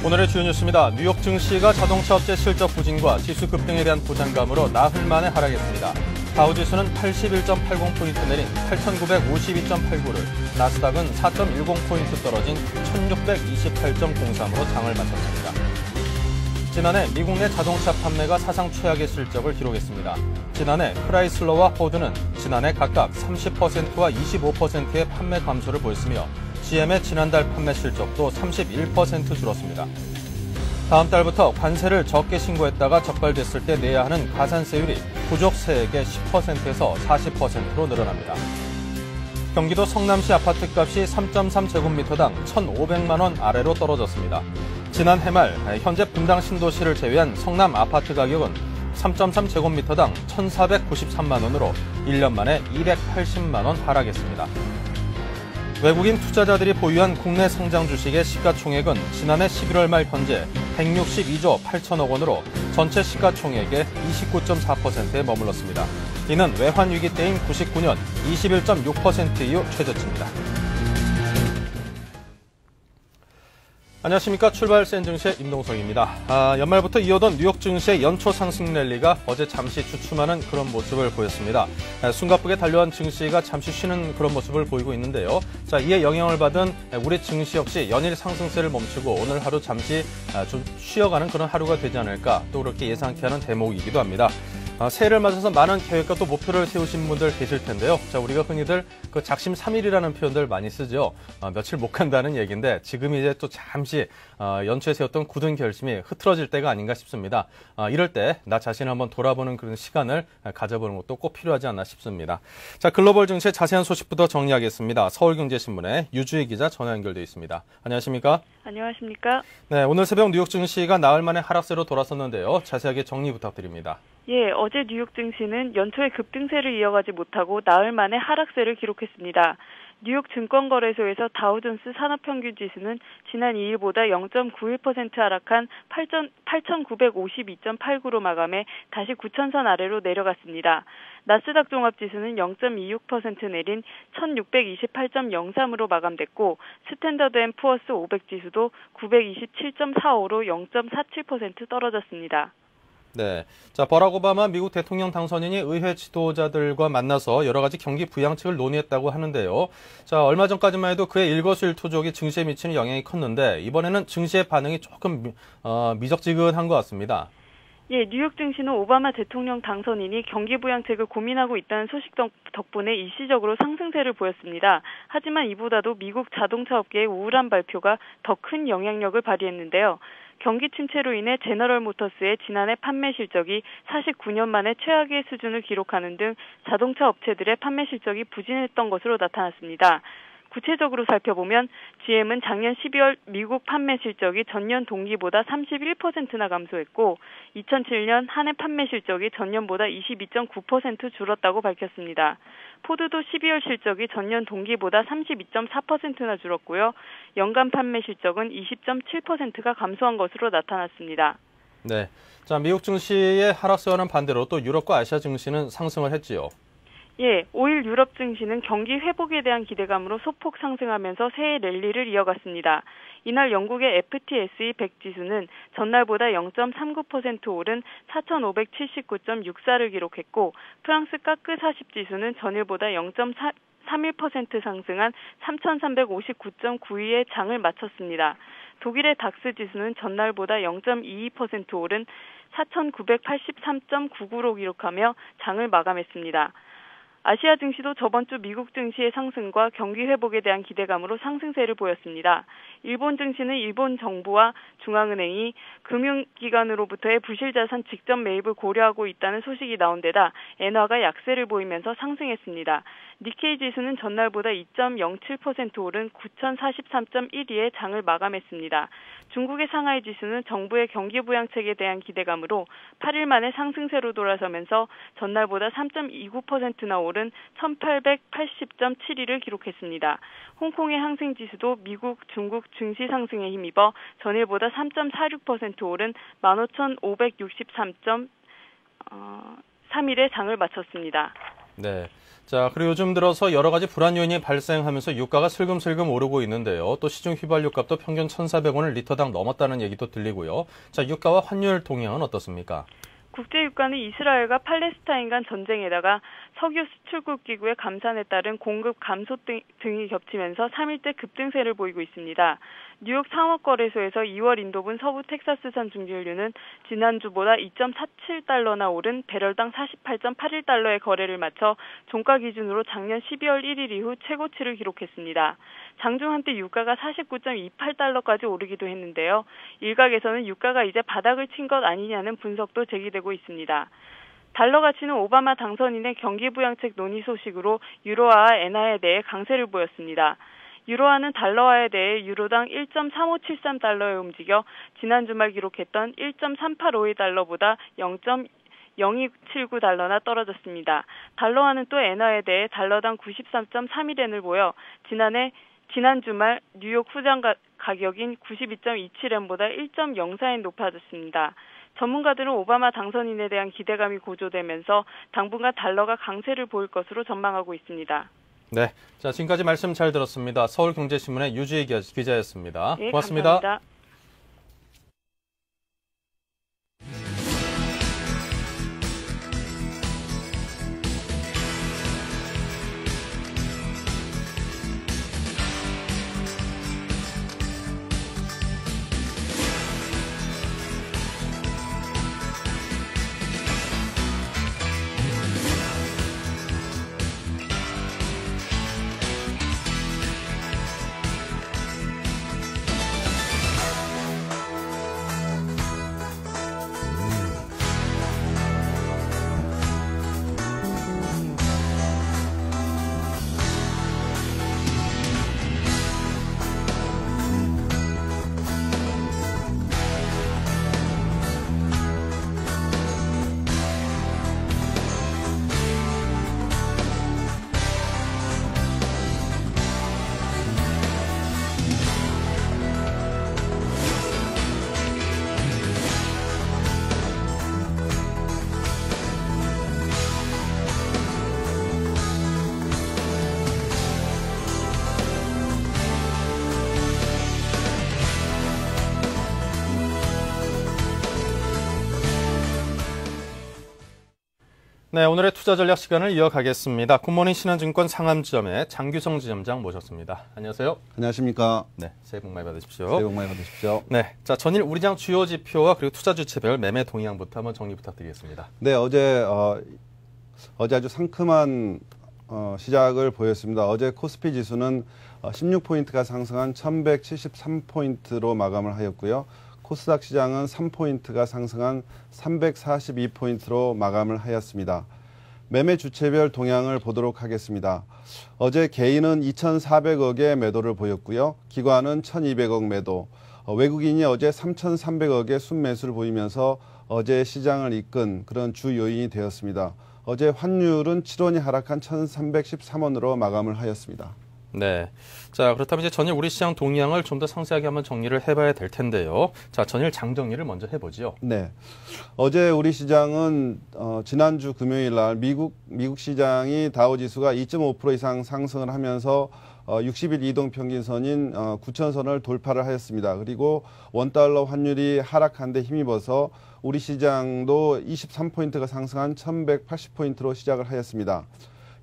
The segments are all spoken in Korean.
오늘의 주요 뉴스입니다. 뉴욕 증시가 자동차 업체 실적 부진과 지수 급등에 대한 부담감으로 나흘 만에 하락했습니다. 다우지수는 81.80포인트 내린 8,952.89를, 나스닥은 4.10포인트 떨어진 1,628.03으로 장을 마쳤습니다. 지난해 미국 내 자동차 판매가 사상 최악의 실적을 기록했습니다. 지난해 크라이슬러와 포드는 지난해 각각 30%와 25%의 판매 감소를 보였으며 GM의 지난달 판매 실적도 31% 줄었습니다. 다음 달부터 관세를 적게 신고했다가 적발됐을 때 내야 하는 가산세율이 부족 세액의 10%에서 40%로 늘어납니다. 경기도 성남시 아파트값이 3.3제곱미터당 1,500만 원 아래로 떨어졌습니다. 지난 해말 현재 분당 신도시를 제외한 성남 아파트 가격은 3.3제곱미터당 1,493만 원으로 1년 만에 280만 원 하락했습니다. 외국인 투자자들이 보유한 국내 상장 주식의 시가총액은 지난해 11월 말 현재 162조 8천억 원으로 전체 시가총액의 29.4%에 머물렀습니다. 이는 외환위기 때인 99년 21.6% 이후 최저치입니다. 안녕하십니까. 출발 센증시의 임동석입니다. 연말부터 이어던 뉴욕 증시의 연초 상승 랠리가 어제 잠시 주춤하는 그런 모습을 보였습니다. 숨가쁘게 달려온 증시가 잠시 쉬는 그런 모습을 보이고 있는데요. 자, 이에 영향을 받은 우리 증시 역시 연일 상승세를 멈추고 오늘 하루 잠시 좀 쉬어가는 그런 하루가 되지 않을까, 또 그렇게 예상케 하는 대목이기도 합니다. 새해를 맞아서 많은 계획과 또 목표를 세우신 분들 계실 텐데요. 자, 우리가 흔히들 그 작심 3일이라는 표현들 많이 쓰죠. 며칠 못 간다는 얘기인데 지금 이제 또 잠시 연초에 세웠던 굳은 결심이 흐트러질 때가 아닌가 싶습니다. 이럴 때 나 자신을 한번 돌아보는 그런 시간을 가져보는 것도 꼭 필요하지 않나 싶습니다. 자, 글로벌 증시의 자세한 소식부터 정리하겠습니다. 서울경제신문의 유주희 기자 전화 연결돼 있습니다. 안녕하십니까? 안녕하십니까? 네, 오늘 새벽 뉴욕 증시가 나흘 만에 하락세로 돌아섰는데요. 자세하게 정리 부탁드립니다. 예, 어제 뉴욕 증시는 연초의 급등세를 이어가지 못하고 나흘 만에 하락세를 기록했습니다. 뉴욕 증권거래소에서 다우존스 산업평균지수는 지난 2일보다 0.91% 하락한 8,952.89로 마감해 다시 9,000선 아래로 내려갔습니다. 나스닥 종합지수는 0.26% 내린 1,628.03으로 마감됐고, 스탠더드 앤 푸어스 500 지수도 927.45로 0.47% 떨어졌습니다. 네. 자, 버락 오바마 미국 대통령 당선인이 의회 지도자들과 만나서 여러 가지 경기 부양책을 논의했다고 하는데요. 자, 얼마 전까지만 해도 그의 일거수일투족이 증시에 미치는 영향이 컸는데 이번에는 증시의 반응이 조금 미적지근한 것 같습니다. 예, 뉴욕 증시는 오바마 대통령 당선인이 경기 부양책을 고민하고 있다는 소식 덕분에 일시적으로 상승세를 보였습니다. 하지만 이보다도 미국 자동차 업계의 우울한 발표가 더 큰 영향력을 발휘했는데요. 경기 침체로 인해 제너럴 모터스의 지난해 판매 실적이 49년 만에 최악의 수준을 기록하는 등 자동차 업체들의 판매 실적이 부진했던 것으로 나타났습니다. 구체적으로 살펴보면 GM은 작년 12월 미국 판매 실적이 전년 동기보다 31%나 감소했고 2007년 한 해 판매 실적이 전년보다 22.9% 줄었다고 밝혔습니다. 포드도 12월 실적이 전년 동기보다 32.4%나 줄었고요. 연간 판매 실적은 20.7%가 감소한 것으로 나타났습니다. 네. 자, 미국 증시의 하락세와는 반대로 또 유럽과 아시아 증시는 상승을 했지요. 예, 5일 유럽 증시는 경기 회복에 대한 기대감으로 소폭 상승하면서 새해 랠리를 이어갔습니다. 이날 영국의 FTSE 100 지수는 전날보다 0.39% 오른 4,579.64를 기록했고, 프랑스 까크 40 지수는 전일보다 0.31% 상승한 3,359.92의 장을 마쳤습니다. 독일의 닥스 지수는 전날보다 0.22% 오른 4,983.99로 기록하며 장을 마감했습니다. 아시아 증시도 저번 주 미국 증시의 상승과 경기 회복에 대한 기대감으로 상승세를 보였습니다. 일본 증시는 일본 정부와 중앙은행이 금융기관으로부터의 부실자산 직접 매입을 고려하고 있다는 소식이 나온 데다 엔화가 약세를 보이면서 상승했습니다. 니케이 지수는 전날보다 2.07% 오른 9,043.12의 장을 마감했습니다. 중국의 상하이 지수는 정부의 경기 부양책에 대한 기대감으로 8일 만에 상승세로 돌아서면서 전날보다 3.29%나 오른 1,880.72를 기록했습니다. 홍콩의 항생 지수도 미국, 중국 증시 상승에 힘입어 전일보다 3.46% 오른 15,563.31의 장을 마쳤습니다. 네. 자, 그리고 요즘 들어서 여러 가지 불안 요인이 발생하면서 유가가 슬금슬금 오르고 있는데요. 또 시중 휘발유 값도 평균 1,400원을 리터당 넘었다는 얘기도 들리고요. 자, 유가와 환율 동향은 어떻습니까? 국제 유가는 이스라엘과 팔레스타인 간 전쟁에다가 석유 수출국 기구의 감산에 따른 공급 감소 등이 겹치면서 3일째 급등세를 보이고 있습니다. 뉴욕 상업거래소에서 2월 인도분 서부 텍사스산 중진유는 지난주보다 2.47달러나 오른 배럴당 48.81달러의 거래를 마쳐 종가 기준으로 작년 12월 1일 이후 최고치를 기록했습니다. 장중 한때 유가가 49.28달러까지 오르기도 했는데요. 일각에서는 유가가 이제 바닥을 친 것 아니냐는 분석도 제기되고 있습니다. 달러 가치는 오바마 당선인의 경기부양책 논의 소식으로 유로화와 엔화에 대해 강세를 보였습니다. 유로화는 달러화에 대해 유로당 1.3573달러에 움직여 지난 주말 기록했던 1.3852달러보다 0.0279달러나 떨어졌습니다. 달러화는 또 엔화에 대해 달러당 93.31엔을 보여 지난 주말 뉴욕 후장 가격인 92.27엔보다 1.04엔 높아졌습니다. 전문가들은 오바마 당선인에 대한 기대감이 고조되면서 당분간 달러가 강세를 보일 것으로 전망하고 있습니다. 네, 자, 지금까지 말씀 잘 들었습니다. 서울경제신문의 유주희 기자였습니다. 네, 고맙습니다. 감사합니다. 네, 오늘의 투자 전략 시간을 이어가겠습니다. 굿모닝 신한증권 상암지점의 장규성 지점장 모셨습니다. 안녕하세요. 안녕하십니까. 네, 새해 복 많이 받으십시오. 새해 복 많이 받으십시오. 네, 자, 전일 우리장 주요 지표와 그리고 투자 주체별 매매 동향부터 한번 정리 부탁드리겠습니다. 네, 어제 아주 상큼한 시작을 보였습니다. 어제 코스피 지수는 16포인트가 상승한 1173포인트로 마감을 하였고요. 코스닥 시장은 3포인트가 상승한 342포인트로 마감을 하였습니다. 매매 주체별 동향을 보도록 하겠습니다. 어제 개인은 2,400억의 매도를 보였고요. 기관은 1,200억 매도, 외국인이 어제 3,300억의 순매수를 보이면서 어제 시장을 이끈 그런 주 요인이 되었습니다. 어제 환율은 7원이 하락한 1,313원으로 마감을 하였습니다. 네. 자, 그렇다면 이제 전일 우리 시장 동향을 좀 더 상세하게 한번 정리를 해봐야 될 텐데요. 자, 전일 장 정리를 먼저 해보죠. 네. 어제 우리 시장은 지난주 금요일 날 미국 시장이 다우지수가 2.5% 이상 상승을 하면서 60일 이동 평균선인 9,000선을 돌파를 하였습니다. 그리고 원달러 환율이 하락한 데 힘입어서 우리 시장도 23포인트가 상승한 1,180포인트로 시작을 하였습니다.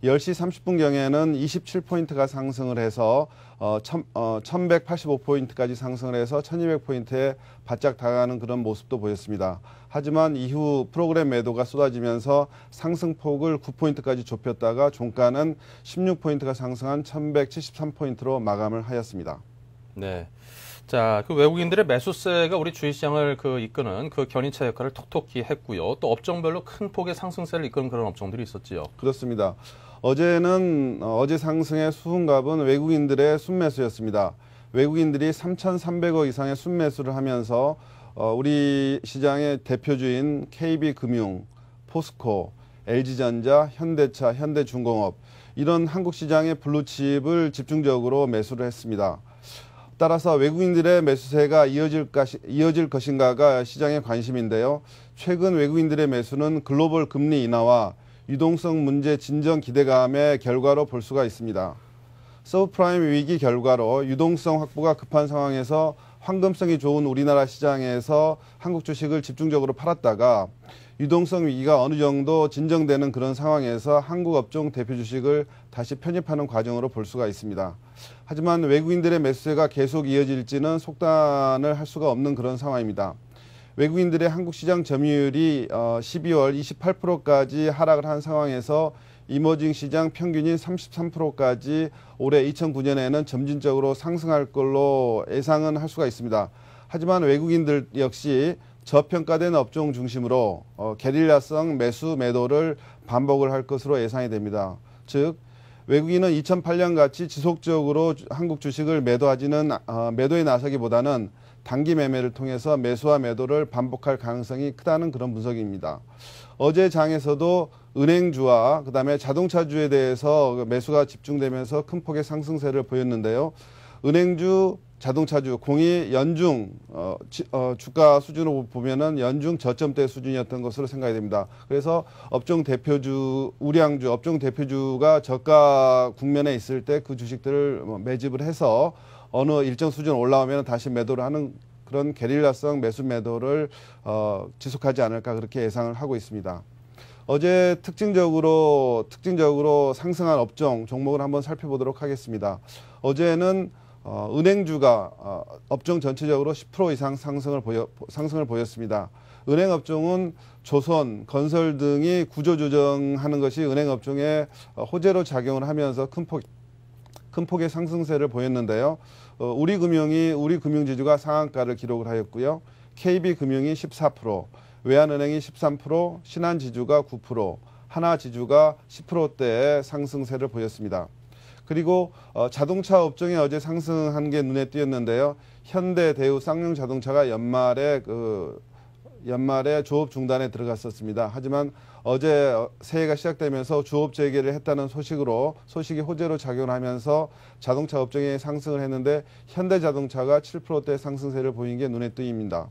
10시 30분경에는 27포인트가 상승을 해서 1185포인트까지 상승을 해서 1200포인트에 바짝 다가가는 그런 모습도 보였습니다. 하지만 이후 프로그램 매도가 쏟아지면서 상승폭을 9포인트까지 좁혔다가 종가는 16포인트가 상승한 1173포인트로 마감을 하였습니다. 네. 자, 그 외국인들의 매수세가 우리 주식시장을 이끄는 그 견인차 역할을 톡톡히 했고요. 또 업종별로 큰 폭의 상승세를 이끄는 그런 업종들이 있었지요. 그렇습니다. 어제 상승의 수훈갑은 외국인들의 순매수였습니다. 외국인들이 3,300억 이상의 순매수를 하면서 우리 시장의 대표주인 KB금융, 포스코, LG전자, 현대차, 현대중공업 이런 한국 시장의 블루칩을 집중적으로 매수를 했습니다. 따라서 외국인들의 매수세가 이어질 것인가가 시장의 관심인데요. 최근 외국인들의 매수는 글로벌 금리 인하와 유동성 문제 진정 기대감의 결과로 볼 수가 있습니다. 서브프라임 위기 결과로 유동성 확보가 급한 상황에서 황금성이 좋은 우리나라 시장에서 한국 주식을 집중적으로 팔았다가 유동성 위기가 어느 정도 진정되는 그런 상황에서 한국 업종 대표 주식을 다시 편입하는 과정으로 볼 수가 있습니다. 하지만 외국인들의 매수세가 계속 이어질지는 속단을 할 수가 없는 그런 상황입니다. 외국인들의 한국 시장 점유율이 12월 28%까지 하락을 한 상황에서 이머징 시장 평균인 33%까지 올해 2009년에는 점진적으로 상승할 걸로 예상은 할 수가 있습니다. 하지만 외국인들 역시 저평가된 업종 중심으로 게릴라성 매수 매도를 반복을 할 것으로 예상이 됩니다. 즉 외국인은 2008년 같이 지속적으로 한국 주식을 매도에 나서기보다는 단기 매매를 통해서 매수와 매도를 반복할 가능성이 크다는 그런 분석입니다. 어제 장에서도 은행주와 그다음에 자동차주에 대해서 매수가 집중되면서 큰 폭의 상승세를 보였는데요. 은행주, 자동차주 공이 연중 주가 수준으로 보면은 연중 저점대 수준이었던 것으로 생각이 됩니다. 그래서 업종 대표주, 우량주, 업종 대표주가 저가 국면에 있을 때 그 주식들을 매집을 해서 어느 일정 수준 올라오면 다시 매도를 하는 그런 게릴라성 매수 매도를 지속하지 않을까 그렇게 예상을 하고 있습니다. 어제 특징적으로 상승한 업종 종목을 한번 살펴보도록 하겠습니다. 어제는 은행주가 업종 전체적으로 10% 이상 상승을 보였습니다. 은행 업종은 조선, 건설 등이 구조 조정하는 것이 은행 업종에 호재로 작용을 하면서 큰 폭의 상승세를 보였는데요. 우리 금융지주가 상한가를 기록을 하였고요. KB금융이 14%, 외환은행이 13%, 신한지주가 9%, 하나지주가 10%대의 상승세를 보였습니다. 그리고 자동차 업종이 어제 상승한 게 눈에 띄었는데요. 현대, 대우, 쌍용자동차가 연말에 조업 중단에 들어갔었습니다. 하지만 어제 새해가 시작되면서 조업 재개를 했다는 소식이 호재로 작용하면서 자동차 업종에 상승을 했는데 현대자동차가 7%대 상승세를 보인 게 눈에 띄입니다.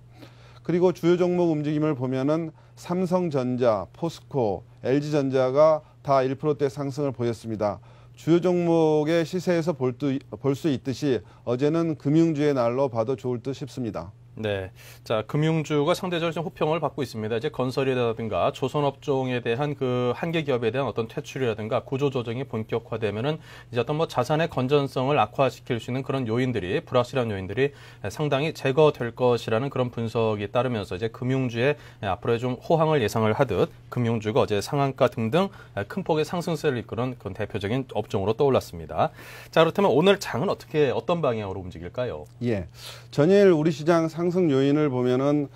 그리고 주요 종목 움직임을 보면은 삼성전자, 포스코, LG전자가 다 1%대 상승을 보였습니다. 주요 종목의 시세에서 볼 수 있듯이 어제는 금융주의 날로 봐도 좋을 듯 싶습니다. 네. 자, 금융주가 상대적으로 좀 호평을 받고 있습니다. 이제 건설이라든가 조선업종에 대한 그 한계 기업에 대한 어떤 퇴출이라든가 구조 조정이 본격화되면은 이제 어떤 뭐 자산의 건전성을 악화시킬 수 있는 그런 요인들이, 불확실한 요인들이 상당히 제거될 것이라는 그런 분석이 따르면서 이제 금융주의 앞으로의 좀 호황을 예상을 하듯 금융주가 어제 상한가 등등 큰 폭의 상승세를 이끄는 그런 대표적인 업종으로 떠올랐습니다. 자, 그렇다면 오늘 장은 어떤 방향으로 움직일까요? 예. 전일 우리 시장 상승 요인을 보면은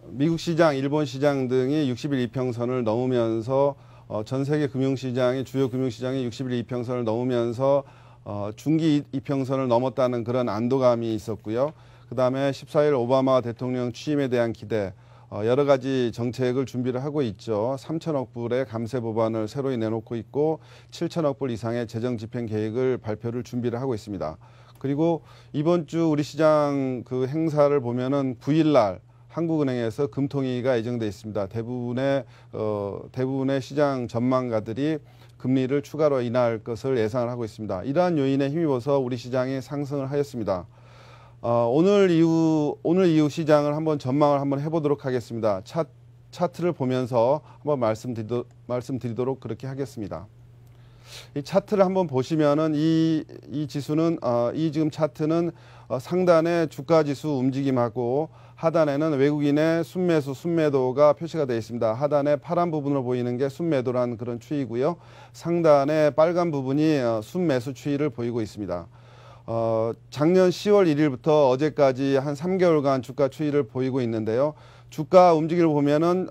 미국 시장, 일본 시장 등이 60일 이평선을 넘으면서 전 세계 주요 금융시장이 60일 이평선을 넘으면서 중기 이평선을 넘었다는 그런 안도감이 있었고요. 그다음에 14일 오바마 대통령 취임에 대한 기대, 여러 가지 정책을 준비를 하고 있죠. 3천억 불의 감세 법안을 새로이 내놓고 있고 7천억 불 이상의 재정 집행 계획을 발표를 준비를 하고 있습니다. 그리고 이번 주 우리 시장 그 행사를 보면은 9일 날 한국은행에서 금통위가 예정돼 있습니다. 대부분의 시장 전망가들이 금리를 추가로 인하할 것을 예상을 하고 있습니다. 이러한 요인에 힘입어서 우리 시장이 상승을 하였습니다. 오늘 이후 시장을 한번 전망을 한번 해보도록 하겠습니다. 차트를 보면서 한번 말씀드리도록 그렇게 하겠습니다. 이 차트를 한번 보시면은 이 지수는 이 지금 차트는 상단에 주가 지수 움직임하고 하단에는 외국인의 순매수, 순매도가 표시가 되어 있습니다. 하단에 파란 부분으로 보이는 게 순매도라는 그런 추이고요. 상단에 빨간 부분이 순매수 추이를 보이고 있습니다. 작년 10월 1일부터 어제까지 한 3개월간 주가 추이를 보이고 있는데요. 주가 움직임을 보면은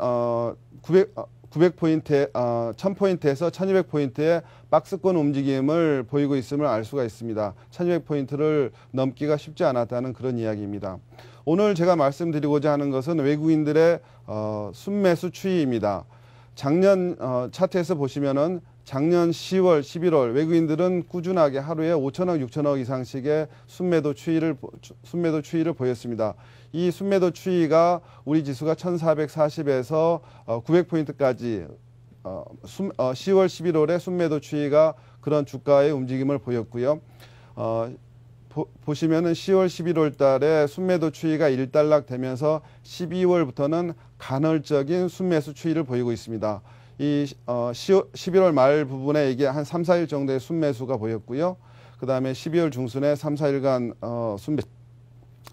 900포인트, 1000포인트에서 1200포인트의 박스권 움직임을 보이고 있음을 알 수가 있습니다. 1200포인트를 넘기가 쉽지 않았다는 그런 이야기입니다. 오늘 제가 말씀드리고자 하는 것은 외국인들의 순매수 추이입니다. 작년 차트에서 보시면은 작년 10월, 11월 외국인들은 꾸준하게 하루에 5천억, 6천억 이상씩의 순매도 추이를 보였습니다. 이 순매도 추이가 우리 지수가 1440에서 900포인트까지 10월, 11월에 순매도 추이가 그런 주가의 움직임을 보였고요. 보시면은 10월, 11월 달에 순매도 추이가 일단락되면서 12월부터는 간헐적인 순매수 추이를 보이고 있습니다. 이 11월 말 부분에 이게 한 3, 4일 정도의 순매수가 보였고요. 그 다음에 12월 중순에 3, 4일간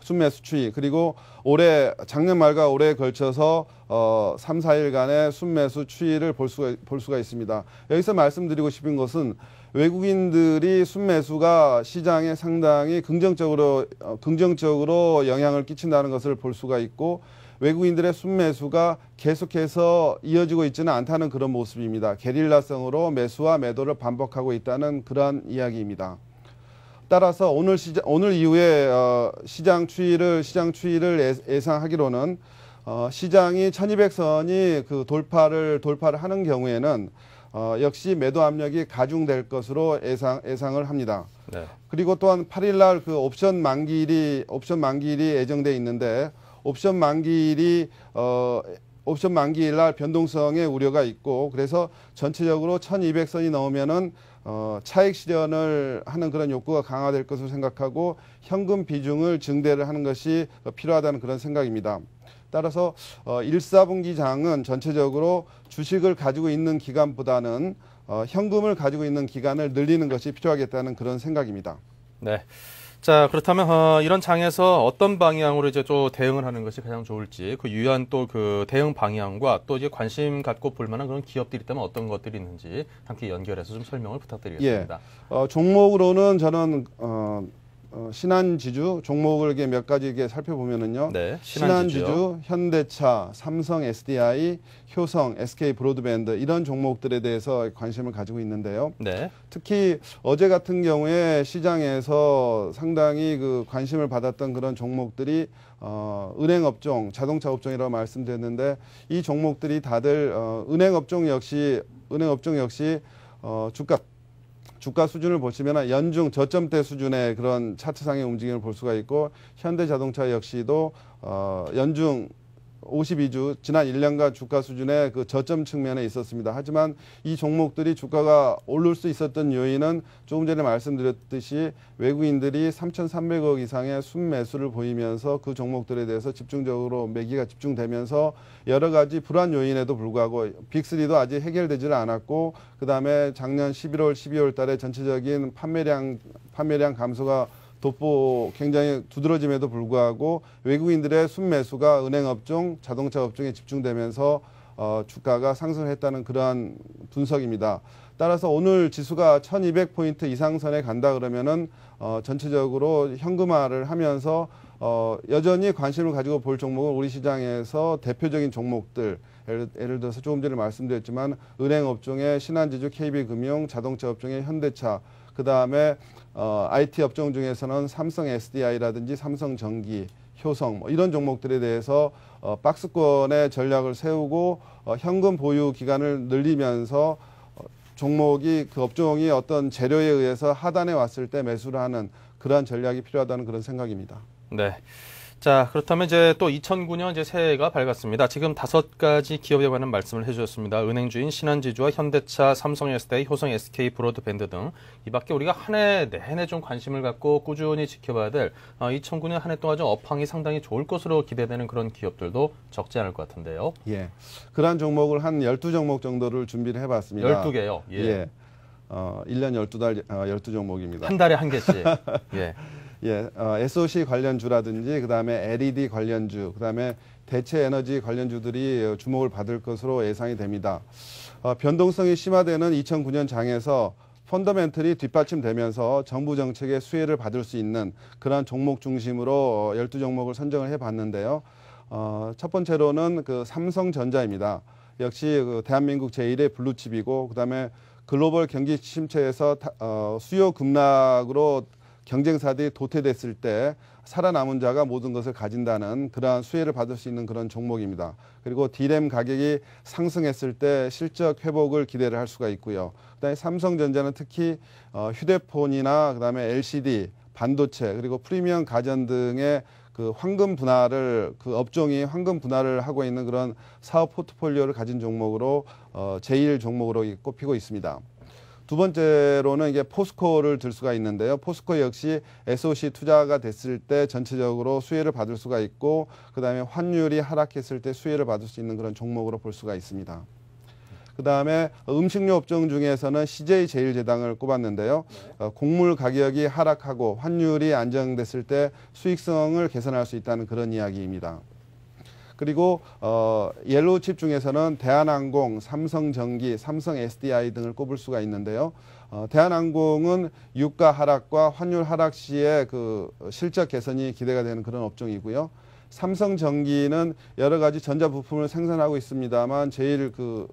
순매수 추이, 그리고 작년 말과 올해에 걸쳐서 3, 4일간의 순매수 추이를 볼 수가 있습니다. 여기서 말씀드리고 싶은 것은 외국인들이 순매수가 시장에 상당히 긍정적으로 영향을 끼친다는 것을 볼 수가 있고, 외국인들의 순매수가 계속해서 이어지고 있지는 않다는 그런 모습입니다. 게릴라성으로 매수와 매도를 반복하고 있다는 그러한 이야기입니다. 따라서 오늘 이후에 시장 추이를 예상하기로는 시장이 1200선이 그 돌파를 하는 경우에는 역시 매도 압력이 가중될 것으로 예상을 합니다. 네. 그리고 또한 8일날 그 옵션 만기일이 예정돼 있는데, 옵션 만기일날 변동성의 우려가 있고, 그래서 전체적으로 1200선이 넘으면은 차익 실현을 하는 그런 욕구가 강화될 것으로 생각하고, 현금 비중을 증대를 하는 것이 필요하다는 그런 생각입니다. 따라서 1, 4분기 장은 전체적으로 주식을 가지고 있는 기간보다는 현금을 가지고 있는 기간을 늘리는 것이 필요하겠다는 그런 생각입니다. 네. 자, 그렇다면 이런 장에서 어떤 방향으로 이제 또 대응을 하는 것이 가장 좋을지, 그 유효한 또 그 대응 방향과 또 이제 관심 갖고 볼 만한 그런 기업들이 있다면 어떤 것들이 있는지 함께 연결해서 좀 설명을 부탁드리겠습니다. 예. 종목으로는 저는 신한지주 종목을 이렇게 몇 가지 이렇게 살펴보면은요. 네, 신한지주, 현대차, 삼성 SDI, 효성, SK 브로드밴드 이런 종목들에 대해서 관심을 가지고 있는데요. 네. 특히 어제 같은 경우에 시장에서 상당히 그 관심을 받았던 그런 종목들이 은행업종, 자동차업종이라고 말씀드렸는데, 이 종목들이 다들 은행업종 역시 주가 수준을 보시면 연중 저점대 수준의 그런 차트상의 움직임을 볼 수가 있고, 현대자동차 역시도 연중 52주 지난 1년간 주가 수준의 그 저점 측면에 있었습니다. 하지만 이 종목들이 주가가 오를 수 있었던 요인은 조금 전에 말씀드렸듯이 외국인들이 3,300억 이상의 순매수를 보이면서 그 종목들에 대해서 집중적으로 매기가 집중되면서 여러 가지 불안 요인에도 불구하고 빅3도 아직 해결되지는 않았고, 그 다음에 작년 11월, 12월 달에 전체적인 판매량 감소가 굉장히 두드러짐에도 불구하고 외국인들의 순매수가 은행업종, 자동차업종에 집중되면서 주가가 상승했다는 그러한 분석입니다. 따라서 오늘 지수가 1200포인트 이상선에 간다 그러면은 전체적으로 현금화를 하면서 여전히 관심을 가지고 볼 종목은 우리 시장에서 대표적인 종목들, 예를 들어서 조금 전에 말씀드렸지만 은행업종의 신한지주, KB금융, 자동차업종의 현대차, 그 다음에 IT 업종 중에서는 삼성 SDI라든지 삼성전기, 효성 이런 종목들에 대해서 박스권의 전략을 세우고 현금 보유 기간을 늘리면서 종목이 그 업종이 어떤 재료에 의해서 하단에 왔을 때 매수를 하는 그러한 전략이 필요하다는 그런 생각입니다. 네. 자, 그렇다면 이제 또 2009년 이제 새해가 밝았습니다. 지금 5가지 기업에 관한 말씀을 해주셨습니다. 은행주인 신한지주와 현대차, 삼성 SDI, 효성 SK 브로드밴드 등 이 밖에 우리가 한 해 내내 좀 관심을 갖고 꾸준히 지켜봐야 될 2009년 한 해 동안 좀 업황이 상당히 좋을 것으로 기대되는 그런 기업들도 적지 않을 것 같은데요. 예. 그러한 종목을 한 12종목 정도를 준비를 해봤습니다. 12개요? 예. 1년 12달 12종목입니다. 한 달에 한 개씩. 예. 예, SOC 관련주라든지 그다음에 LED 관련주, 그다음에 대체 에너지 관련주들이 주목을 받을 것으로 예상이 됩니다. 변동성이 심화되는 2009년 장에서 펀더멘털이 뒷받침되면서 정부 정책의 수혜를 받을 수 있는 그러한 종목 중심으로 12종목을 선정을 해봤는데요. 첫 번째로는 그 삼성전자입니다. 역시 그 대한민국 제1의 블루칩이고, 그다음에 글로벌 경기 침체에서 수요 급락으로 경쟁사들이 도태됐을 때 살아남은 자가 모든 것을 가진다는 그러한 수혜를 받을 수 있는 그런 종목입니다. 그리고 D램 가격이 상승했을 때 실적 회복을 기대를 할 수가 있고요. 그다음에 삼성전자는 특히 휴대폰이나 그다음에 LCD, 반도체, 그리고 프리미엄 가전 등의 그 황금 분할을 그 업종이 황금 분할을 하고 있는 그런 사업 포트폴리오를 가진 종목으로 제1 종목으로 꼽히고 있습니다. 두 번째로는 이게 포스코를 들 수가 있는데요. 포스코 역시 SOC 투자가 됐을 때 전체적으로 수혜를 받을 수가 있고 그다음에 환율이 하락했을 때 수혜를 받을 수 있는 그런 종목으로 볼 수가 있습니다. 그다음에 음식료 업종 중에서는 CJ제일제당을 꼽았는데요. 곡물 가격이 하락하고 환율이 안정됐을 때 수익성을 개선할 수 있다는 그런 이야기입니다. 그리고 옐로우 칩 중에서는 대한항공, 삼성전기, 삼성 SDI 등을 꼽을 수가 있는데요. 대한항공은 유가 하락과 환율 하락 시에 그 실적 개선이 기대가 되는 그런 업종이고요. 삼성전기는 여러 가지 전자부품을 생산하고 있습니다만 제일 그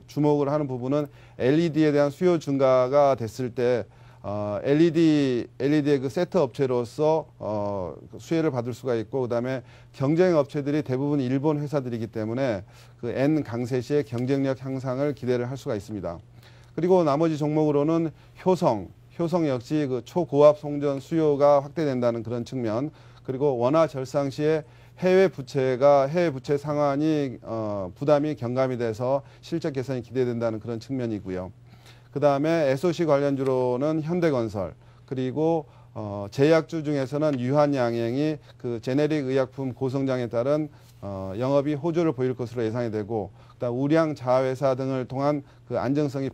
주목을 하는 부분은 LED에 대한 수요 증가가 됐을 때 LED의 그 세트 업체로서 수혜를 받을 수가 있고 그다음에 경쟁 업체들이 대부분 일본 회사들이기 때문에 그 N 강세시의 경쟁력 향상을 기대를 할 수가 있습니다. 그리고 나머지 종목으로는 효성 역시 그 초고압 송전 수요가 확대된다는 그런 측면 그리고 원화 절상 시에 해외 부채 상환이 부담이 경감이 돼서 실적 개선이 기대된다는 그런 측면이고요. 그 다음에 SOC 관련주로는 현대건설 그리고 제약주 중에서는 유한양행이 그 제네릭 의약품 고성장에 따른 영업이 호조를 보일 것으로 예상이 되고 그다음 우량 자회사 등을 통한 그 안정성이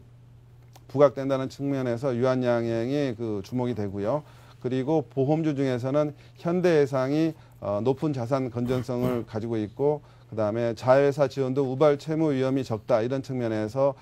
부각된다는 측면에서 유한양행이 그 주목이 되고요. 그리고 보험주 중에서는 현대해상이 높은 자산 건전성을 가지고 있고 그다음에 자회사 지원도 우발 채무 위험이 적다 이런 측면에서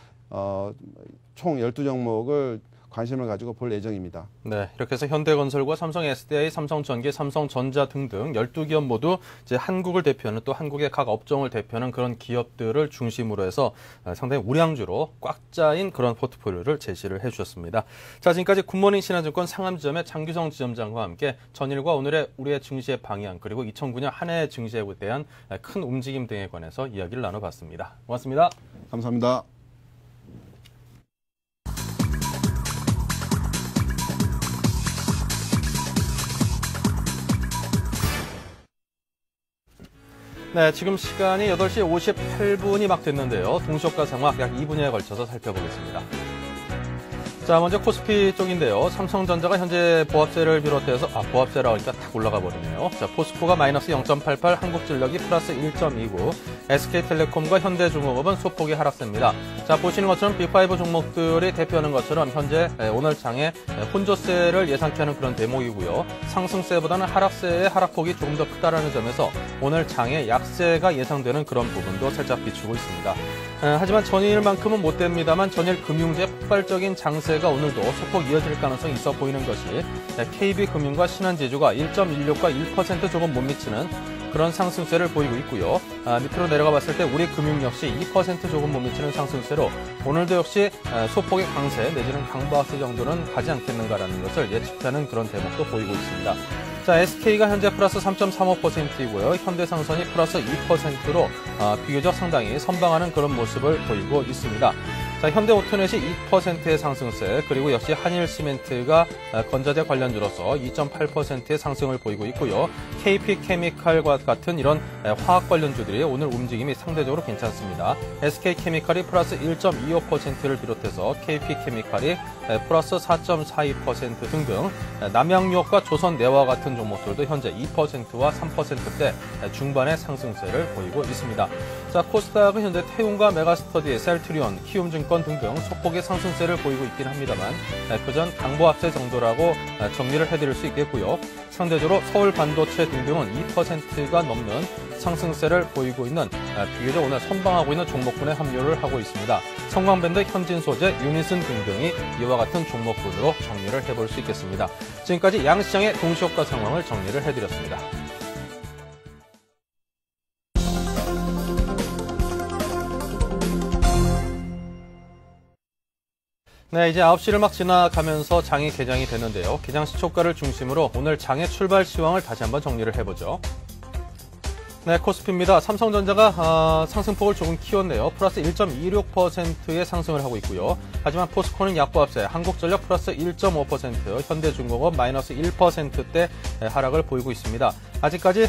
총 12종목을 관심을 가지고 볼 예정입니다. 네, 이렇게 해서 현대건설과 삼성 SDI, 삼성전기, 삼성전자 등등 12기업 모두 이제 한국을 대표하는 또 한국의 각 업종을 대표하는 그런 기업들을 중심으로 해서 상당히 우량주로 꽉 짜인 그런 포트폴리오를 제시를 해주셨습니다. 자, 지금까지 굿모닝 신한증권 상암지점의 장규성 지점장과 함께 전일과 오늘의 우리의 증시의 방향 그리고 2009년 한 해의 증시에 대한 큰 움직임 등에 관해서 이야기를 나눠봤습니다. 고맙습니다. 감사합니다. 네, 지금 시간이 8시 58분이 막 됐는데요. 동시효과 상황 약 2분여에 걸쳐서 살펴보겠습니다. 자, 먼저 코스피 쪽인데요. 삼성전자가 현재 보합세를 비롯해서, 보합세라 하니까 탁 올라가 버리네요. 자, 포스코가 마이너스 0.88, 한국전력이 플러스 1.29, SK텔레콤과 현대중공업은 소폭의 하락세입니다. 자, 보시는 것처럼 B5 종목들이 대표하는 것처럼 현재 오늘 장에 혼조세를 예상케 하는 그런 대목이고요. 상승세보다는 하락세의 하락폭이 조금 더 크다라는 점에서 오늘 장에 약세가 예상되는 그런 부분도 살짝 비추고 있습니다. 하지만 전일만큼은 못 됩니다만 전일 금융주의 폭발적인 장세가 오늘도 소폭 이어질 가능성이 있어 보이는 것이 KB금융과 신한지주가 1.16과 1% 조금 못 미치는 그런 상승세를 보이고 있고요. 밑으로 내려가 봤을 때 우리 금융 역시 2% 조금 못 미치는 상승세로 오늘도 역시 소폭의 강세 내지는 강보합세 정도는 가지 않겠는가라는 것을 예측하는 그런 대목도 보이고 있습니다. 자, SK가 현재 플러스 3.35%이고요. 현대상선이 플러스 2%로 비교적 상당히 선방하는 그런 모습을 보이고 있습니다. 자, 현대오토넷이 2%의 상승세, 그리고 역시 한일시멘트가 건자재 관련주로서 2.8%의 상승을 보이고 있고요. KP케미칼과 같은 이런 화학 관련주들이 오늘 움직임이 상대적으로 괜찮습니다. SK케미칼이 플러스 1.25%를 비롯해서 KP케미칼이 플러스 4.42% 등등 남양유업과 조선내와 같은 종목들도 현재 2%와 3%대 중반의 상승세를 보이고 있습니다. 자, 코스닥은 현재 태움과 메가스터디, 셀트리온, 키움증권 등등 소폭의 상승세를 보이고 있긴 합니다만 그전 강보합세 정도라고 정리를 해드릴 수 있겠고요. 상대적으로 서울반도체 등등은 2%가 넘는 상승세를 보이고 있는 비교적 오늘 선방하고 있는 종목군에 합류를 하고 있습니다. 성광밴드, 현진소재, 유니슨 등등이 이와 같은 종목군으로 정리를 해볼 수 있겠습니다. 지금까지 양시장의 동시효과 상황을 정리를 해드렸습니다. 네, 이제 9시를 막 지나가면서 장이 개장이 됐는데요. 개장 시초가를 중심으로 오늘 장의 출발 시황을 다시 한번 정리를 해보죠. 네, 코스피입니다. 삼성전자가 상승폭을 조금 키웠네요. 플러스 1.26%의 상승을 하고 있고요. 하지만 포스코는 약보 앞세, 한국전력 플러스 1.5%, 현대중공업 마이너스 1%대 하락을 보이고 있습니다. 아직까지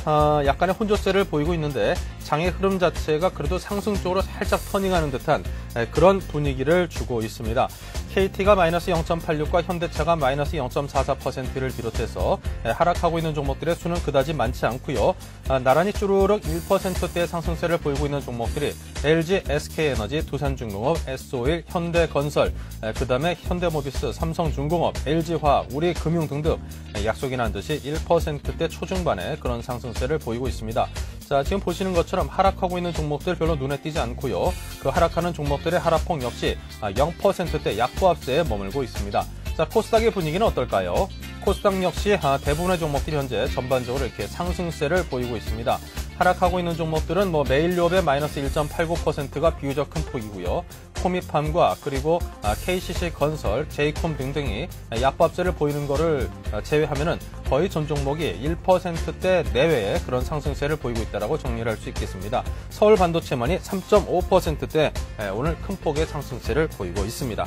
약간의 혼조세를 보이고 있는데 장의 흐름 자체가 그래도 상승 쪽으로 살짝 터닝하는 듯한 그런 분위기를 주고 있습니다. KT가 마이너스 0.86과 현대차가 마이너스 0.44%를 비롯해서 하락하고 있는 종목들의 수는 그다지 많지 않고요. 나란히 쭈루룩 1%대의 상승세를 보이고 있는 종목들이 LG, SK에너지, 두산중공업, S-오일, 현대건설, 그다음에 현대모비스, 삼성중공업, LG화학, 우리금융 등등 약속이나 한 듯이 1%대 초중반의 그런 상승세를 보이고 있습니다. 자, 지금 보시는 것처럼 하락하고 있는 종목들 별로 눈에 띄지 않고요. 그 하락하는 종목들의 하락폭 역시 0%대 약보 앞세에 머물고 있습니다. 자, 코스닥의 분위기는 어떨까요? 코스닥 역시 대부분의 종목들이 현재 전반적으로 이렇게 상승세를 보이고 있습니다. 하락하고 있는 종목들은 메일유업의 마이너스 1.89%가 비교적 큰 폭이고요. 코미팜과 그리고 KCC 건설, 제이콤 등등이 약보합세를 보이는 것을 제외하면은 거의 전 종목이 1%대 내외의 그런 상승세를 보이고 있다라고 정리를 할 수 있겠습니다. 서울 반도체만이 3.5%대 오늘 큰 폭의 상승세를 보이고 있습니다.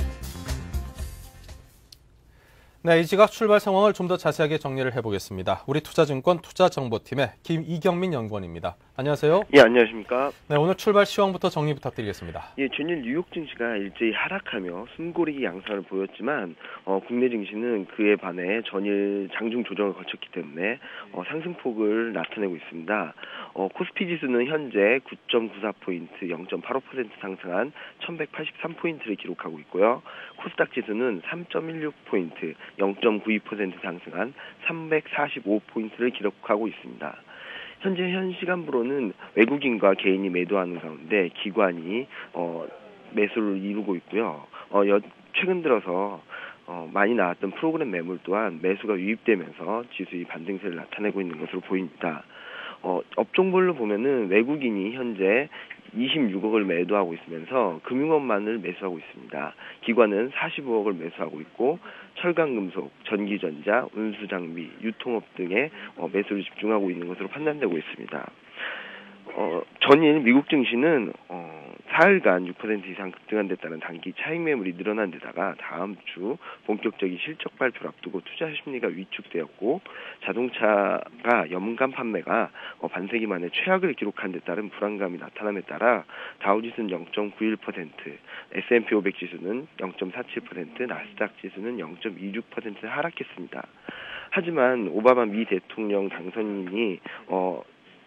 네, 이 시각 출발 상황을 좀 더 자세하게 정리를 해보겠습니다. 우리 투자증권 투자정보팀의 김이경민 연구원입니다. 안녕하세요. 예, 안녕하십니까. 네, 오늘 출발 시황부터 정리 부탁드리겠습니다. 예, 전일 뉴욕 증시가 일제히 하락하며 숨고르기 양상을 보였지만 국내 증시는 그에 반해 전일 장중 조정을 거쳤기 때문에 상승폭을 나타내고 있습니다. 코스피 지수는 현재 9.94포인트, 0.85% 상승한 1183포인트를 기록하고 있고요. 코스닥 지수는 3.16포인트, 0.92% 상승한 345포인트를 기록하고 있습니다. 현재 현 시간부로는 외국인과 개인이 매도하는 가운데 기관이 매수를 이루고 있고요. 최근 들어서 많이 나왔던 프로그램 매물 또한 매수가 유입되면서 지수의 반등세를 나타내고 있는 것으로 보입니다. 업종별로 보면은 외국인이 현재 26억을 매도하고 있으면서 금융업만을 매수하고 있습니다. 기관은 45억을 매수하고 있고 철강금속, 전기전자, 운수장비, 유통업 등의 매수를 집중하고 있는 것으로 판단되고 있습니다. 전일 미국 증시는 4일간 6% 이상 급등한 데 따른 단기 차익 매물이 늘어난 데다가 다음 주 본격적인 실적 발표를 앞두고 투자 심리가 위축되었고 자동차가 연간 판매가 반세기 만에 최악을 기록한 데 따른 불안감이 나타남에 따라 다우지수는 0.91%, S&P 500 지수는 0.47%, 나스닥 지수는 0.26% 하락했습니다. 하지만 오바마 미 대통령 당선인이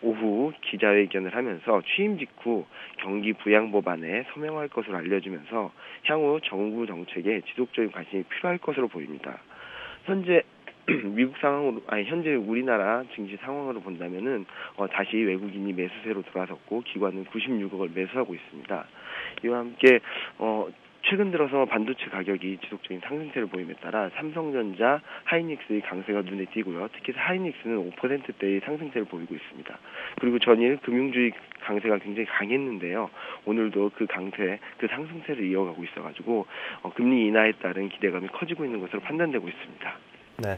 오후 기자회견을 하면서 취임 직후 경기 부양 법안에 서명할 것으로 알려지면서 향후 정부 정책에 지속적인 관심이 필요할 것으로 보입니다. 현재 현재 우리나라 증시 상황으로 본다면은 다시 외국인이 매수세로 돌아섰고 기관은 96억을 매수하고 있습니다. 이와 함께 최근 들어서 반도체 가격이 지속적인 상승세를 보임에 따라 삼성전자, 하이닉스의 강세가 눈에 띄고요. 특히 하이닉스는 5%대의 상승세를 보이고 있습니다. 그리고 전일 금융주의 강세가 굉장히 강했는데요. 오늘도 그 상승세를 이어가고 있어가지고 금리 인하에 따른 기대감이 커지고 있는 것으로 판단되고 있습니다. 네.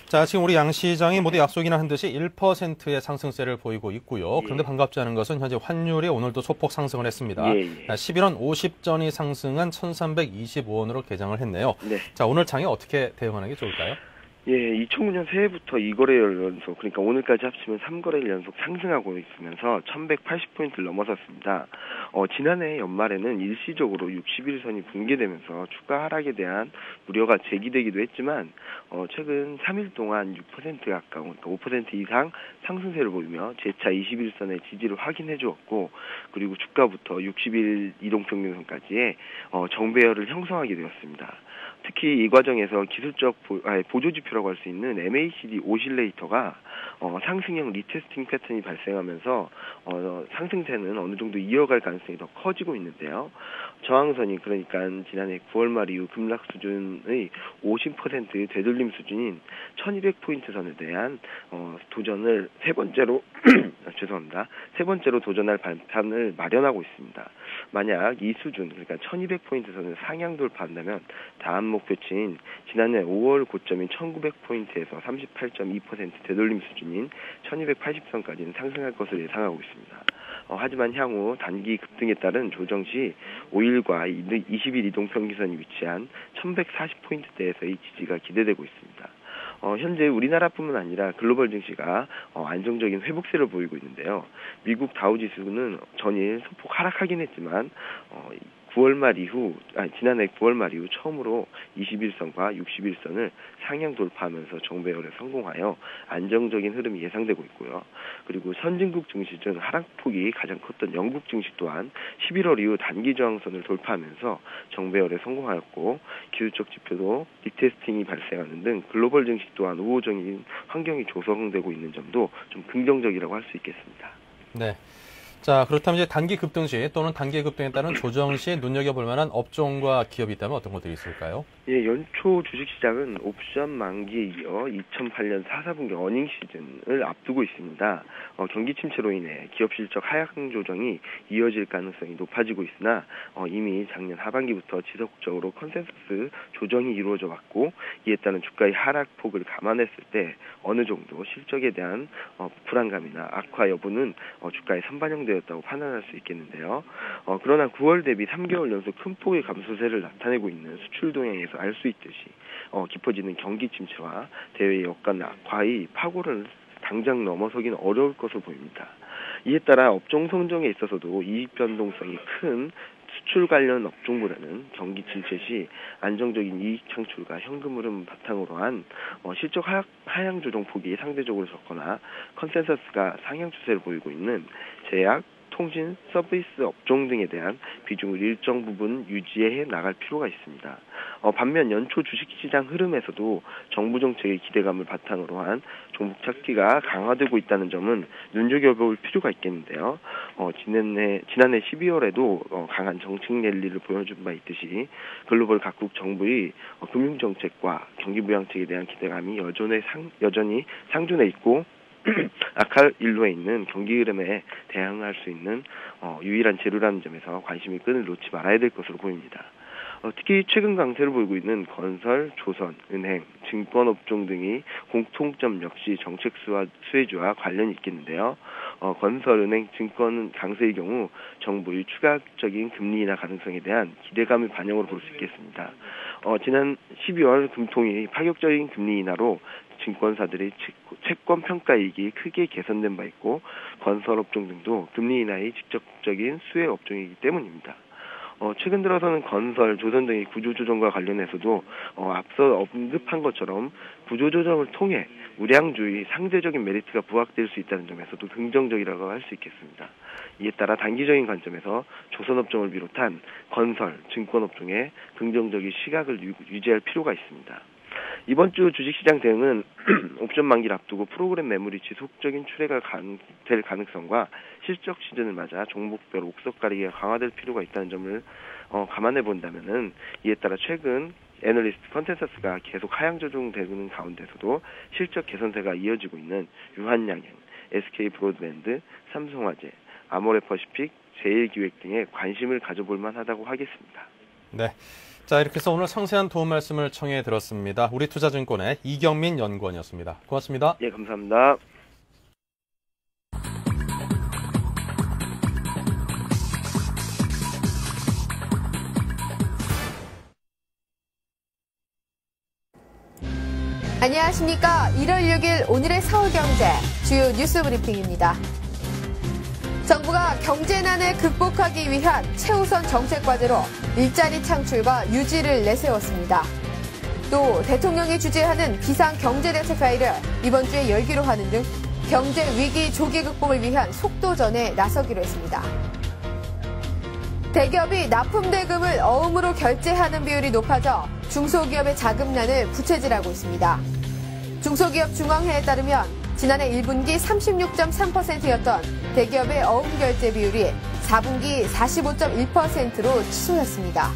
자, 지금 우리 양시장이 모두 약속이나 한 듯이 1%의 상승세를 보이고 있고요. 그런데 반갑지 않은 것은 현재 환율이 오늘도 소폭 상승을 했습니다. 11원 50전이 상승한 1,325원으로 개장을 했네요. 네. 자, 오늘 장에 어떻게 대응하는 게 좋을까요? 예, 2009년 새해부터 2거래일 연속, 그러니까 오늘까지 합치면 3거래일 연속 상승하고 있으면서 1180포인트를 넘어섰습니다. 지난해 연말에는 일시적으로 61선이 붕괴되면서 추가 하락에 대한 우려가 제기되기도 했지만 최근 3일 동안 6% 가까운, 그러니까 5% 이상 상승세를 보이며 재차 21선의 지지를 확인해 주었고, 그리고 주가부터 60일 이동평균선까지의 정배열을 형성하게 되었습니다. 특히 이 과정에서 기술적 보조지표라고 할 수 있는 MACD 오실레이터가 상승형 리테스팅 패턴이 발생하면서 상승세는 어느 정도 이어갈 가능성이 더 커지고 있는데요. 저항선이 그러니까 지난해 9월 말 이후 급락 수준의 50% 되돌림 수준인 1200포인트 선에 대한 도전을 세 번째로 세 번째로 도전할 발판을 마련하고 있습니다. 만약 이 수준, 그러니까 1200포인트 선을 상향 돌파한다면 다음 목표치인 지난해 5월 고점인 1900포인트에서 38.2% 되돌림 수준인 1280선까지는 상승할 것을 예상하고 있습니다. 하지만 향후 단기 급등에 따른 조정 시 5일과 20일 이동평균선이 위치한 1140포인트대에서의 지지가 기대되고 있습니다. 현재 우리나라뿐만 아니라 글로벌 증시가 안정적인 회복세를 보이고 있는데요. 미국 다우지수는 전일 소폭 하락하긴 했지만 지난해 9월 말 이후 처음으로 21선과 61선을 상향 돌파하면서 정배열에 성공하여 안정적인 흐름이 예상되고 있고요. 그리고 선진국 증시 중 하락폭이 가장 컸던 영국 증시 또한 11월 이후 단기 저항선을 돌파하면서 정배열에 성공하였고, 기술적 지표도 리테스팅이 발생하는 등 글로벌 증시 또한 우호적인 환경이 조성되고 있는 점도 좀 긍정적이라고 할 수 있겠습니다. 네. 자, 그렇다면 이제 단기 급등 시 또는 단기 급등에 따른 조정 시 눈여겨볼 만한 업종과 기업이 있다면 어떤 것들이 있을까요? 예, 연초 주식시장은 옵션 만기에 이어 2008년 4분기 어닝 시즌을 앞두고 있습니다. 경기 침체로 인해 기업 실적 하향 조정이 이어질 가능성이 높아지고 있으나 이미 작년 하반기부터 지속적으로 컨센서스 조정이 이루어져 왔고, 이에 따른 주가의 하락폭을 감안했을 때 어느 정도 실적에 대한 불안감이나 악화 여부는 주가에 선반영되었다고 판단할 수 있겠는데요. 그러나 9월 대비 3개월 연속 큰 폭의 감소세를 나타내고 있는 수출 동향에서 알 수 있듯이 깊어지는 경기 침체와 대외 여건 악화의 파고를 당장 넘어서기는 어려울 것으로 보입니다. 이에 따라 업종 선정에 있어서도 이익 변동성이 큰 수출 관련 업종보다는 경기 침체 시 안정적인 이익 창출과 현금 흐름 바탕으로 한 실적 하향 조정 폭이 상대적으로 적거나 컨센서스가 상향 추세를 보이고 있는 제약, 통신, 서비스 업종 등에 대한 비중을 일정 부분 유지해 나갈 필요가 있습니다. 반면 연초 주식시장 흐름에서도 정부 정책의 기대감을 바탕으로 한 종목 찾기가 강화되고 있다는 점은 눈여겨볼 필요가 있겠는데요. 지난해 12월에도 강한 정책 랠리를 보여준 바 있듯이 글로벌 각국 정부의 금융정책과 경기부양책에 대한 기대감이 여전히 상존해 있고, 악할 일로에 있는 경기 흐름에 대항할 수 있는 유일한 재료라는 점에서 관심의 끈을 놓지 말아야 될 것으로 보입니다. 특히 최근 강세를 보이고 있는 건설, 조선, 은행, 증권업종 등이 공통점 역시 정책 수혜주와 관련이 있겠는데요. 건설, 은행, 증권 강세의 경우 정부의 추가적인 금리 인하 가능성에 대한 기대감을 반영으로 볼 수 있겠습니다. 지난 12월 금통위 파격적인 금리 인하로 증권사들의 채권 평가이익이 크게 개선된 바 있고, 건설업종 등도 금리 인하의 직접적인 수혜 업종이기 때문입니다. 최근 들어서는 건설, 조선 등의 구조조정과 관련해서도 앞서 언급한 것처럼 구조조정을 통해 우량주의 상대적인 메리트가 부각될 수 있다는 점에서도 긍정적이라고 할 수 있겠습니다. 이에 따라 단기적인 관점에서 조선업종을 비롯한 건설, 증권업종에 긍정적인 시각을 유지할 필요가 있습니다. 이번 주 주식시장 대응은 옵션 만기를 앞두고 프로그램 매물이 지속적인 출회가 될 가능성과 실적 시즌을 맞아 종목별 옥석 가리기가 강화될 필요가 있다는 점을 감안해 본다면은, 이에 따라 최근 애널리스트 컨센서스가 계속 하향 조정되는 가운데서도 실적 개선세가 이어지고 있는 유한양행, SK 브로드밴드, 삼성화재, 아모레퍼시픽, 제일기획 등에 관심을 가져볼 만하다고 하겠습니다. 네. 자, 이렇게 해서 오늘 상세한 도움 말씀을 청해 들었습니다. 우리투자증권의 이경민 연구원이었습니다. 고맙습니다. 예, 감사합니다. 안녕하십니까. 1월 6일 오늘의 서울경제 주요 뉴스 브리핑입니다. 정부가 경제난을 극복하기 위한 최우선 정책과제로 일자리 창출과 유지를 내세웠습니다. 또 대통령이 주재하는 비상경제대책 회의를 이번 주에 열기로 하는 등 경제 위기 조기 극복을 위한 속도전에 나서기로 했습니다. 대기업이 납품대금을 어음으로 결제하는 비율이 높아져 중소기업의 자금난을 부채질하고 있습니다. 중소기업 중앙회에 따르면 지난해 1분기 36.3%였던 대기업의 어음 결제 비율이 4분기 45.1%로 치솟았습니다.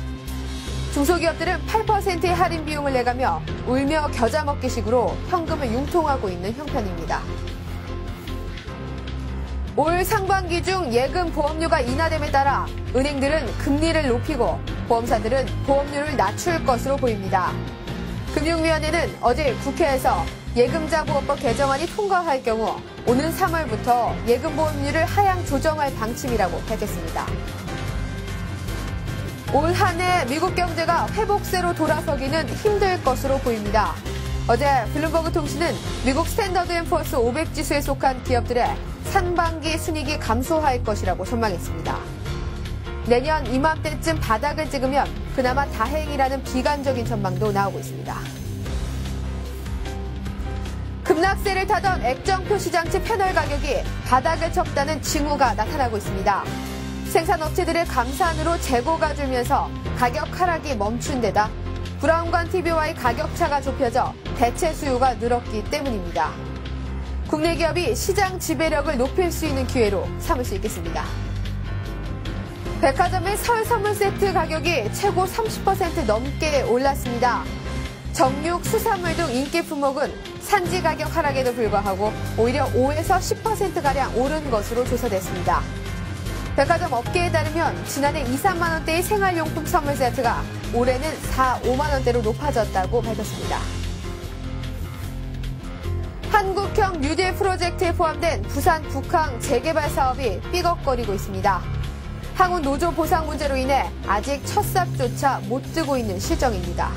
중소기업들은 8%의 할인 비용을 내가며 울며 겨자 먹기식으로 현금을 융통하고 있는 형편입니다. 올 상반기 중 예금 보험료가 인하됨에 따라 은행들은 금리를 높이고 보험사들은 보험료를 낮출 것으로 보입니다. 금융위원회는 어제 국회에서 예금자보호법 개정안이 통과할 경우 오는 3월부터 예금보험료를 하향 조정할 방침이라고 밝혔습니다. 올 한 해 미국 경제가 회복세로 돌아서기는 힘들 것으로 보입니다. 어제 블룸버그 통신은 미국 스탠더드 앤 푸어스 500 지수에 속한 기업들의 상반기 순이익이 감소할 것이라고 전망했습니다. 내년 이맘때쯤 바닥을 찍으면 그나마 다행이라는 비관적인 전망도 나오고 있습니다. 급락세를 타던 액정표 시장치 패널 가격이 바닥을 쳤다는 징후가 나타나고 있습니다. 생산업체들의 감산으로 재고가 줄면서 가격 하락이 멈춘 데다 브라운관 TV와의 가격차가 좁혀져 대체 수요가 늘었기 때문입니다. 국내 기업이 시장 지배력을 높일 수 있는 기회로 삼을 수 있겠습니다. 백화점의 설 선물 세트 가격이 최고 30% 넘게 올랐습니다. 정육, 수산물 등 인기 품목은 산지 가격 하락에도 불구하고 오히려 5에서 10%가량 오른 것으로 조사됐습니다. 백화점 업계에 따르면 지난해 2, 3만 원대의 생활용품 선물 세트가 올해는 4, 5만 원대로 높아졌다고 밝혔습니다. 한국형 뉴딜 프로젝트에 포함된 부산 북항 재개발 사업이 삐걱거리고 있습니다. 항우 노조 보상 문제로 인해 아직 첫 삽조차 못 뜨고 있는 실정입니다.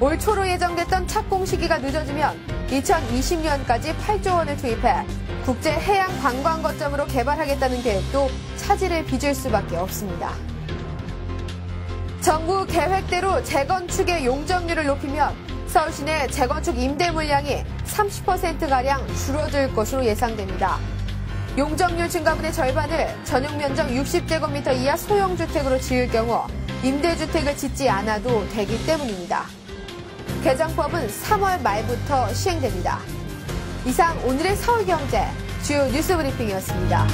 올 초로 예정됐던 착공 시기가 늦어지면 2020년까지 8조 원을 투입해 국제 해양 관광 거점으로 개발하겠다는 계획도 차질을 빚을 수밖에 없습니다. 정부 계획대로 재건축의 용적률을 높이면 서울 시내 재건축 임대 물량이 30%가량 줄어들 것으로 예상됩니다. 용적률 증가분의 절반을 전용 면적 60제곱미터 이하 소형주택으로 지을 경우 임대주택을 짓지 않아도 되기 때문입니다. 개정법은 3월 말부터 시행됩니다. 이상 오늘의 서울경제 주요 뉴스 브리핑이었습니다.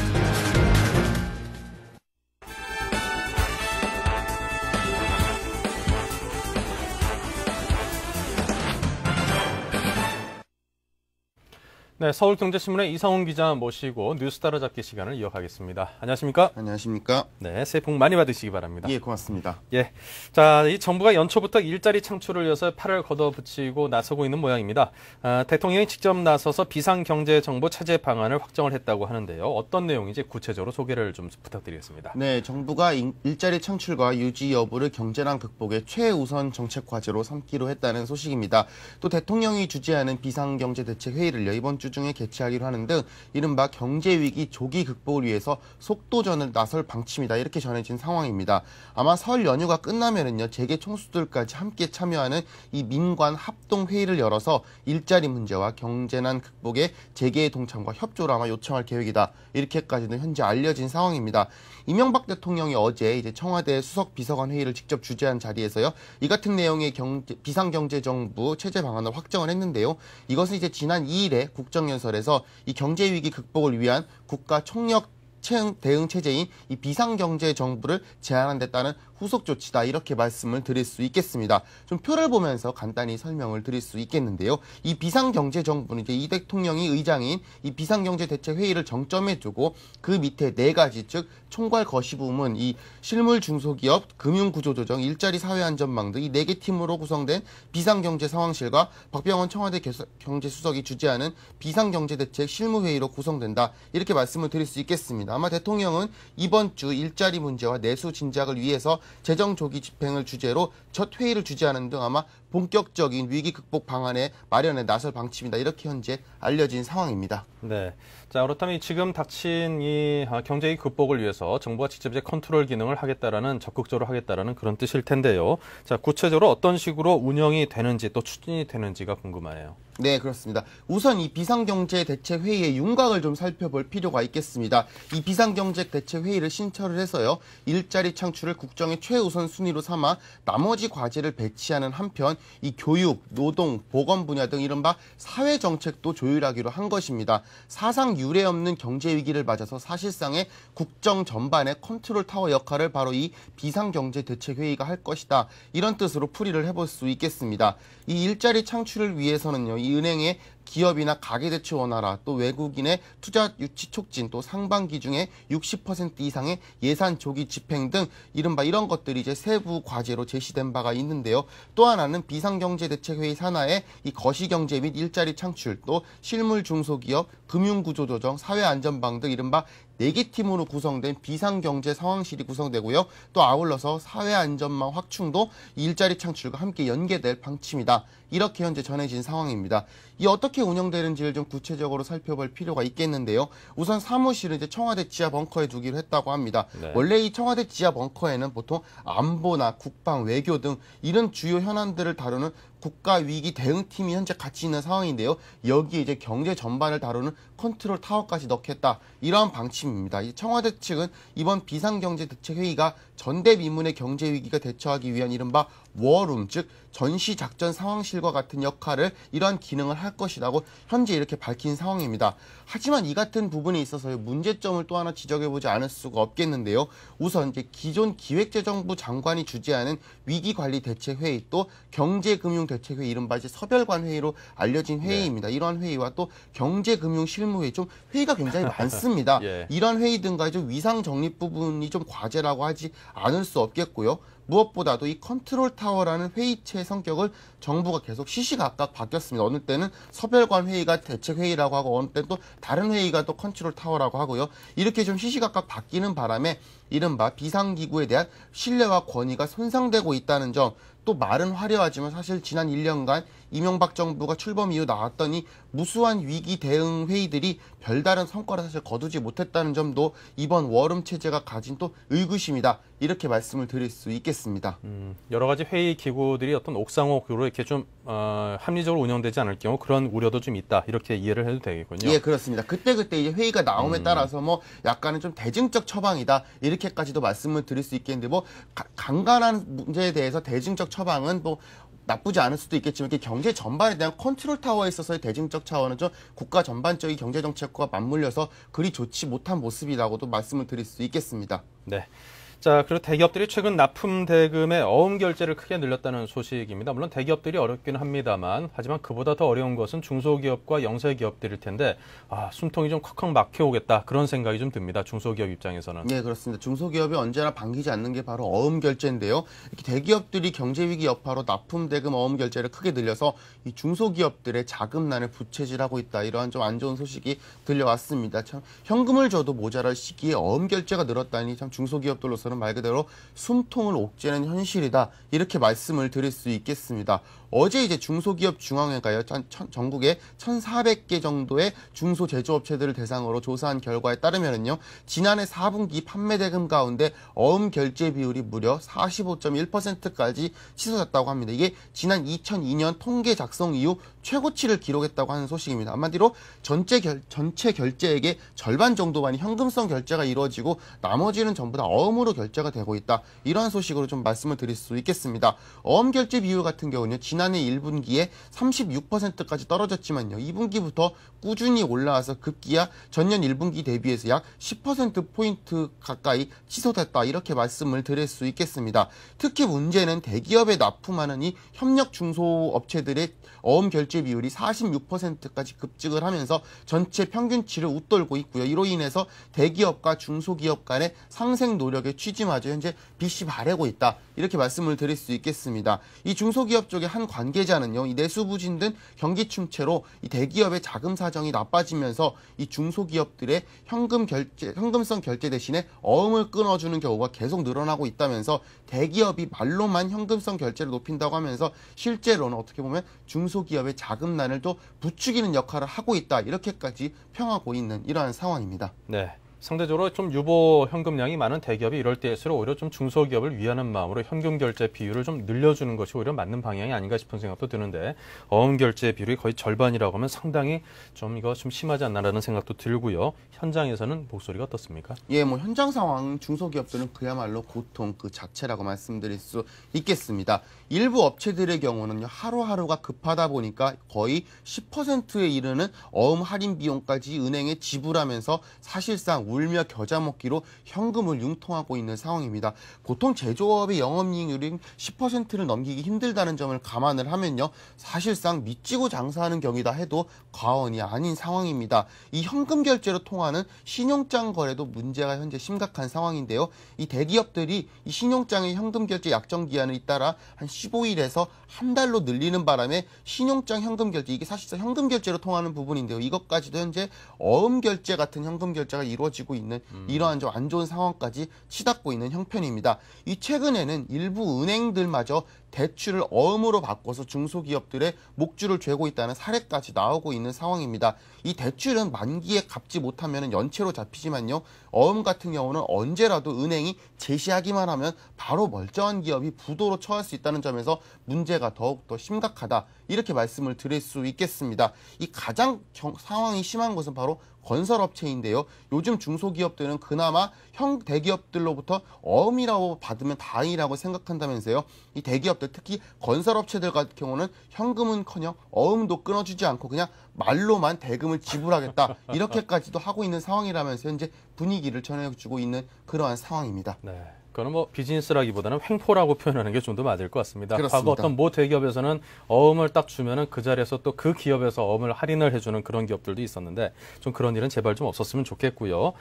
네, 서울경제신문의 이상훈 기자 모시고 뉴스 따라잡기 시간을 이어가겠습니다. 안녕하십니까? 안녕하십니까? 네, 새해 복 많이 받으시기 바랍니다. 예, 고맙습니다. 예, 자, 이 정부가 연초부터 일자리 창출을 위해서 팔을 걷어붙이고 나서고 있는 모양입니다. 대통령이 직접 나서서 비상경제정부 체제 방안을 확정을 했다고 하는데요. 어떤 내용인지 구체적으로 소개를 좀 부탁드리겠습니다. 네, 정부가 일자리 창출과 유지 여부를 경제난 극복의 최우선 정책 과제로 삼기로 했다는 소식입니다. 또 대통령이 주재하는 비상경제대책회의를요, 이번 주 중에 개최하기로 하는 등 이른바 경제위기 조기 극복을 위해서 속도전을 나설 방침이다, 이렇게 전해진 상황입니다. 아마 설 연휴가 끝나면은요, 재계 총수들까지 함께 참여하는 이 민관 합동회의를 열어서 일자리 문제와 경제난 극복의 재계의 동참과 협조를 아마 요청할 계획이다, 이렇게까지는 현재 알려진 상황입니다. 이명박 대통령이 어제 이제 청와대 수석 비서관 회의를 직접 주재한 자리에서요, 이 같은 내용의 비상경제정부 체제 방안을 확정을 했는데요. 이것은 이제 지난 2일에 국정연설에서 이 경제위기 극복을 위한 국가 총력 대응 체제인 이 비상경제정부를 제안한 데 따른 후속 조치다, 이렇게 말씀을 드릴 수 있겠습니다. 좀 표를 보면서 간단히 설명을 드릴 수 있겠는데요. 이 비상경제정부는 이제 이 대통령이 의장인 이 비상경제대책회의를 정점에 두고 그 밑에 4가지, 즉 총괄 거시부문, 이 실물 중소기업, 금융구조조정, 일자리 사회안전망 등 이 4개 팀으로 구성된 비상경제상황실과 박병원 청와대 경제수석이 주재하는 비상경제대책 실무회의로 구성된다, 이렇게 말씀을 드릴 수 있겠습니다. 아마 대통령은 이번 주 일자리 문제와 내수 진작을 위해서 재정 조기 집행을 주제로 첫 회의를 주재하는 등 아마 본격적인 위기 극복 방안의 마련에 나설 방침이다, 이렇게 현재 알려진 상황입니다. 네. 자, 그렇다면 지금 닥친 이 경제위기 극복을 위해서 정부가 직접 이제 컨트롤 기능을 하겠다라는, 적극적으로 하겠다라는 그런 뜻일 텐데요. 자, 구체적으로 어떤 식으로 운영이 되는지 또 추진이 되는지가 궁금하네요. 네, 그렇습니다. 우선 이 비상경제대책회의의 윤곽을 좀 살펴볼 필요가 있겠습니다. 이 비상경제대책회의를 신설을 해서요, 일자리 창출을 국정의 최우선 순위로 삼아 나머지 과제를 배치하는 한편 이 교육, 노동, 보건 분야 등 이른바 사회정책도 조율하기로 한 것입니다. 사상 유례 없는 경제위기를 맞아서 사실상의 국정 전반의 컨트롤 타워 역할을 바로 이 비상경제대책회의가 할 것이다, 이런 뜻으로 풀이를 해볼 수 있겠습니다. 이 일자리 창출을 위해서는요, 이 은행의 기업이나 가계대출 원활화, 또 외국인의 투자 유치 촉진, 또 상반기 중에 60% 이상의 예산 조기 집행 등 이른바 이런 것들이 이제 세부 과제로 제시된 바가 있는데요. 또 하나는 비상경제대책회의 산하에 이 거시경제 및 일자리 창출, 또 실물 중소기업, 금융구조조정, 사회안전방 등 이른바 4개 팀으로 구성된 비상경제 상황실이 구성되고요. 또 아울러서 사회안전망 확충도 일자리 창출과 함께 연계될 방침이다. 이렇게 현재 전해진 상황입니다. 이 어떻게 운영되는지를 좀 구체적으로 살펴볼 필요가 있겠는데요. 우선 사무실은 이제 청와대 지하 벙커에 두기로 했다고 합니다. 네. 원래 이 청와대 지하 벙커에는 보통 안보나 국방, 외교 등 이런 주요 현안들을 다루는 국가위기 대응팀이 현재 같이 있는 상황인데요. 여기에 이제 경제 전반을 다루는 컨트롤 타워까지 넣겠다. 이러한 방침입니다. 이 청와대 측은 이번 비상경제대책회의가 전대미문의 경제위기가 대처하기 위한 이른바 워룸, 즉 전시작전 상황실과 같은 역할을 이러한 기능을 할 것이라고 현재 이렇게 밝힌 상황입니다. 하지만 이 같은 부분에 있어서의 문제점을 또 하나 지적해보지 않을 수가 없겠는데요. 우선 이제 기존 기획재정부 장관이 주재하는 위기관리대책회의, 또 경제금융대책회의, 이른바 이제 서별관 회의로 알려진 회의입니다. 이러한 회의와 또 경제금융실무회의, 좀 회의가 굉장히 많습니다. 예. 이러한 회의 등과 좀 위상 정립 부분이 좀 과제라고 하지 않을 수 없겠고요. 무엇보다도 이 컨트롤 타워라는 회의체의 성격을 정부가 계속 시시각각 바뀌었습니다. 어느 때는 서별관 회의가 대책회의라고 하고 어느 때는 또 다른 회의가 또 컨트롤 타워라고 하고요. 이렇게 좀 시시각각 바뀌는 바람에 이른바 비상기구에 대한 신뢰와 권위가 손상되고 있다는 점, 또 말은 화려하지만 사실 지난 1년간 이명박 정부가 출범 이후 나왔던 이 무수한 위기 대응 회의들이 별다른 성과를 사실 거두지 못했다는 점도 이번 워룸 체제가 가진 또 의구심이다. 이렇게 말씀을 드릴 수 있겠습니다. 여러 가지 회의 기구들이 어떤 옥상옥으로 이렇게 좀 합리적으로 운영되지 않을 경우 그런 우려도 좀 있다. 이렇게 이해를 해도 되겠군요. 예, 그렇습니다. 그때그때 이제 회의가 나옴에 따라서 뭐 약간은 좀 대증적 처방이다. 이렇게까지도 말씀을 드릴 수 있겠는데 뭐 간간한 문제에 대해서 대증적 처방은 뭐 나쁘지 않을 수도 있겠지만 이렇게 경제 전반에 대한 컨트롤 타워에 있어서의 대증적 차원은 좀 국가 전반적인 경제 정책과 맞물려서 그리 좋지 못한 모습이라고도 말씀을 드릴 수 있겠습니다. 네. 자, 그리고 대기업들이 최근 납품 대금의 어음 결제를 크게 늘렸다는 소식입니다. 물론 대기업들이 어렵기는 합니다만, 하지만 그보다 더 어려운 것은 중소기업과 영세기업들일 텐데, 숨통이 좀 컥컥 막혀오겠다, 그런 생각이 좀 듭니다. 중소기업 입장에서는. 네, 그렇습니다. 중소기업이 언제나 반기지 않는 게 바로 어음 결제인데요. 이렇게 대기업들이 경제위기 여파로 납품 대금 어음 결제를 크게 늘려서 이 중소기업들의 자금난을 부채질하고 있다. 이러한 좀 안 좋은 소식이 들려왔습니다. 참 현금을 줘도 모자랄 시기에 어음 결제가 늘었다니 참 중소기업들로서 말 그대로 숨통을 옥죄는 현실이다. 이렇게 말씀을 드릴 수 있겠습니다. 어제 이제 중소기업 중앙회가요, 전국에 1,400개 정도의 중소제조업체들을 대상으로 조사한 결과에 따르면요, 지난해 4분기 판매 대금 가운데 어음 결제 비율이 무려 45.1%까지 치솟았다고 합니다. 이게 지난 2002년 통계 작성 이후 최고치를 기록했다고 하는 소식입니다. 한마디로 전체 결제액의 절반 정도만이 현금성 결제가 이루어지고 나머지는 전부 다 어음으로 결제가 되고 있다. 이러한 소식으로 좀 말씀을 드릴 수 있겠습니다. 어음 결제 비율 같은 경우는요, 지난해 1분기에 36%까지 떨어졌지만요, 2분기부터 꾸준히 올라와서 급기야 전년 1분기 대비해서 약 10%포인트 가까이 치솟했다. 이렇게 말씀을 드릴 수 있겠습니다. 특히 문제는 대기업에 납품하는 이 협력 중소업체들의 어음 결제 비율이 46%까지 급증을 하면서 전체 평균치를 웃돌고 있고요. 이로 인해서 대기업과 중소기업 간의 상생 노력의 취지마저 현재 빛이 바래고 있다. 이렇게 말씀을 드릴 수 있겠습니다. 이 중소기업 쪽의 한 관계자는요, 이 내수 부진 등 경기 침체로 이 대기업의 자금 사정이 나빠지면서 이 중소기업들의 현금성 결제 대신에 어음을 끊어주는 경우가 계속 늘어나고 있다면서 대기업이 말로만 현금성 결제를 높인다고 하면서 실제로는 어떻게 보면 중소기업의 자금난을 또 부추기는 역할을 하고 있다. 이렇게까지 평하고 있는 이러한 상황입니다. 네. 상대적으로 좀 유보 현금량이 많은 대기업이 이럴 때일수록 오히려 좀 중소기업을 위하는 마음으로 현금 결제 비율을 좀 늘려주는 것이 오히려 맞는 방향이 아닌가 싶은 생각도 드는데, 어음 결제 비율이 거의 절반이라고 하면 상당히 이거 좀 심하지 않나라는 생각도 들고요. 현장에서는 목소리가 어떻습니까? 예, 뭐 현장 상황 중소기업들은 그야말로 고통 그 자체라고 말씀드릴 수 있겠습니다. 일부 업체들의 경우는요, 하루하루가 급하다 보니까 거의 10%에 이르는 어음 할인 비용까지 은행에 지불하면서 사실상 울며 겨자 먹기로 현금을 융통하고 있는 상황입니다. 보통 제조업의 영업이익률이 10%를 넘기기 힘들다는 점을 감안을 하면요. 사실상 미치고 장사하는 경이다 해도 과언이 아닌 상황입니다. 이 현금 결제로 통하는 신용장 거래도 문제가 현재 심각한 상황인데요. 이 대기업들이 이 신용장의 현금 결제 약정 기한을 잇따라 한 15일에서 한 달로 늘리는 바람에 신용장 현금 결제, 이게 사실상 현금 결제로 통하는 부분인데요. 이것까지도 현재 어음 결제 같은 현금 결제가 이루어지고 있는 이러한 좀 안 좋은 상황까지 치닫고 있는 형편입니다. 이 최근에는 일부 은행들마저 대출을 어음으로 바꿔서 중소기업들의 목줄을 죄고 있다는 사례까지 나오고 있는 상황입니다. 이 대출은 만기에 갚지 못하면 연체로 잡히지만요. 어음 같은 경우는 언제라도 은행이 제시하기만 하면 바로 멀쩡한 기업이 부도로 처할 수 있다는 점에서 문제가 더욱더 심각하다. 이렇게 말씀을 드릴 수 있겠습니다. 이 가장 상황이 심한 것은 바로 건설업체인데요. 요즘 중소기업들은 그나마 대기업들로부터 어음이라고 받으면 다행이라고 생각한다면서요. 이 대기업들, 특히 건설업체들 같은 경우는 현금은커녕 어음도 끊어주지 않고 그냥 말로만 대금을 지불하겠다. 이렇게까지도 하고 있는 상황이라면서 현재 분위기를 전해주고 있는 그러한 상황입니다. 네. 그거는 뭐 비즈니스라기보다는 횡포라고 표현하는 게 좀 더 맞을 것 같습니다. 그렇습니다. 과거 어떤 모 대기업에서는 어음을 딱 주면은 그 자리에서 또 그 기업에서 어음을 할인을 해주는 그런 기업들도 있었는데 좀 그런 일은 제발 좀 없었으면 좋겠고요.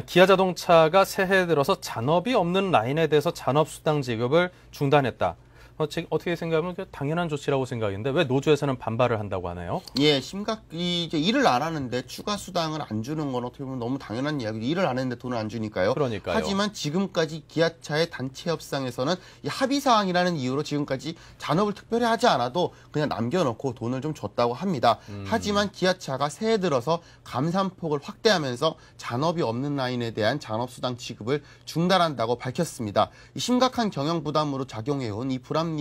기아자동차가 새해 들어서 잔업이 없는 라인에 대해서 잔업수당 지급을 중단했다. 어떻게 생각하면 당연한 조치라고 생각했는데 왜 노조에서는 반발을 한다고 하나요? 예, 이제 일을 안 하는데 추가 수당을 안 주는 건 어떻게 보면 너무 당연한 이야기죠. 일을 안 했는데 돈을 안 주니까요. 그러니까요. 하지만 지금까지 기아차의 단체 협상에서는 이 합의 사항이라는 이유로 지금까지 잔업을 특별히 하지 않아도 그냥 남겨놓고 돈을 좀 줬다고 합니다. 하지만 기아차가 새해 들어서 감산폭을 확대하면서 잔업이 없는 라인에 대한 잔업수당 지급을 중단한다고 밝혔습니다. 이 심각한 경영 부담으로 작용해온 이 불합리한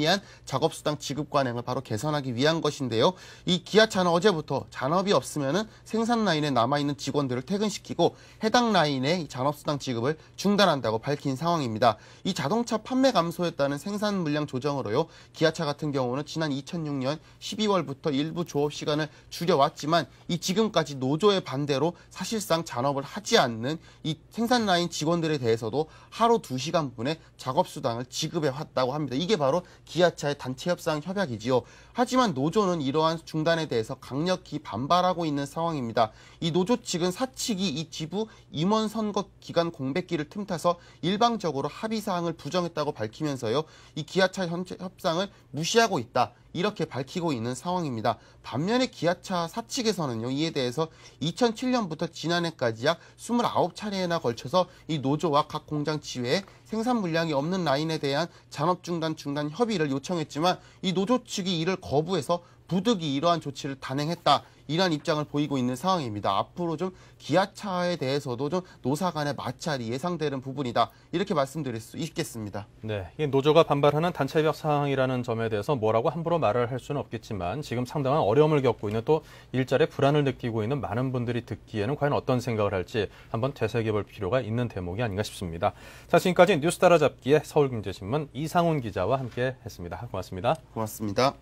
작업수당 지급 관행을 바로 개선하기 위한 것인데요. 이 기아차는 어제부터 잔업이 없으면 생산 라인에 남아있는 직원들을 퇴근시키고 해당 라인의 잔업수당 지급을 중단한다고 밝힌 상황입니다. 이 자동차 판매 감소에 따른 생산 물량 조정으로요. 기아차 같은 경우는 지난 2006년 12월부터 일부 조업 시간을 줄여왔지만 이 지금까지 노조의 반대로 사실상 잔업을 하지 않는 이 생산 라인 직원들에 대해서도 하루 2시간분의 작업수당을 지급해 왔다고 합니다. 이게 바로 기아차의 단체 협상 협약이지요. 하지만 노조는 이러한 중단에 대해서 강력히 반발하고 있는 상황입니다. 이 노조 측은 사측이 이 지부 임원 선거 기간 공백기를 틈타서 일방적으로 합의 사항을 부정했다고 밝히면서요. 이 기아차 협상을 무시하고 있다. 이렇게 밝히고 있는 상황입니다. 반면에 기아차 사측에서는요, 이에 대해서 2007년부터 지난해까지 약 29차례나 걸쳐서 이 노조와 각 공장 지회에 생산 물량이 없는 라인에 대한 잔업 중단 협의를 요청했지만 이 노조 측이 이를 거부해서 부득이 이러한 조치를 단행했다. 이러한 입장을 보이고 있는 상황입니다. 앞으로 좀 기아차에 대해서도 좀 노사 간의 마찰이 예상되는 부분이다. 이렇게 말씀드릴 수 있겠습니다. 네, 이게 노조가 반발하는 단체 협약 사항이라는 점에 대해서 뭐라고 함부로 말을 할 수는 없겠지만 지금 상당한 어려움을 겪고 있는 또 일자리에 불안을 느끼고 있는 많은 분들이 듣기에는 과연 어떤 생각을 할지 한번 되새겨볼 필요가 있는 대목이 아닌가 싶습니다. 자, 지금까지 뉴스 따라잡기의 서울경제신문 이상훈 기자와 함께 했습니다. 고맙습니다. 고맙습니다.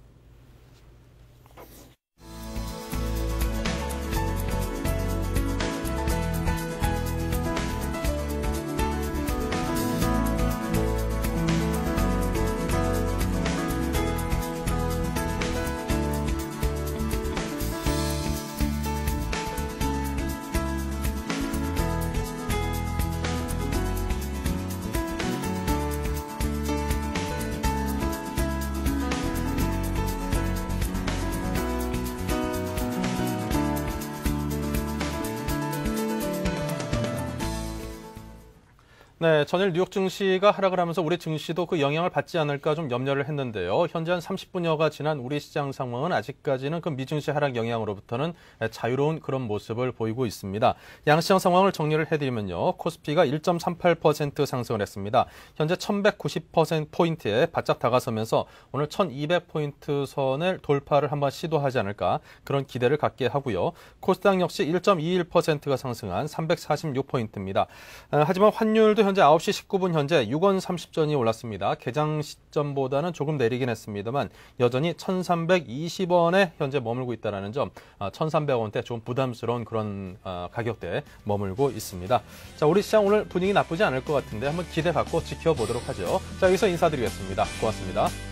네, 전일 뉴욕 증시가 하락을 하면서 우리 증시도 그 영향을 받지 않을까 좀 염려를 했는데요. 현재 한 30분여가 지난 우리 시장 상황은 아직까지는 그 미증시 하락 영향으로부터는 자유로운 그런 모습을 보이고 있습니다. 양시장 상황을 정리를 해드리면요. 코스피가 1.38% 상승을 했습니다. 현재 1190%포인트에 바짝 다가서면서 오늘 1200포인트 선을 돌파를 한번 시도하지 않을까 그런 기대를 갖게 하고요. 코스닥 역시 1.21%가 상승한 346포인트입니다. 하지만 환율도 현재 9시 19분 현재 6원 30전이 올랐습니다. 개장 시점보다는 조금 내리긴 했습니다만 여전히 1,320원에 현재 머물고 있다는 점, 1,300원대 좀 부담스러운 그런 가격대에 머물고 있습니다. 자, 우리 시장 오늘 분위기 나쁘지 않을 것 같은데 한번 기대 갖고 지켜보도록 하죠. 자, 여기서 인사드리겠습니다. 고맙습니다.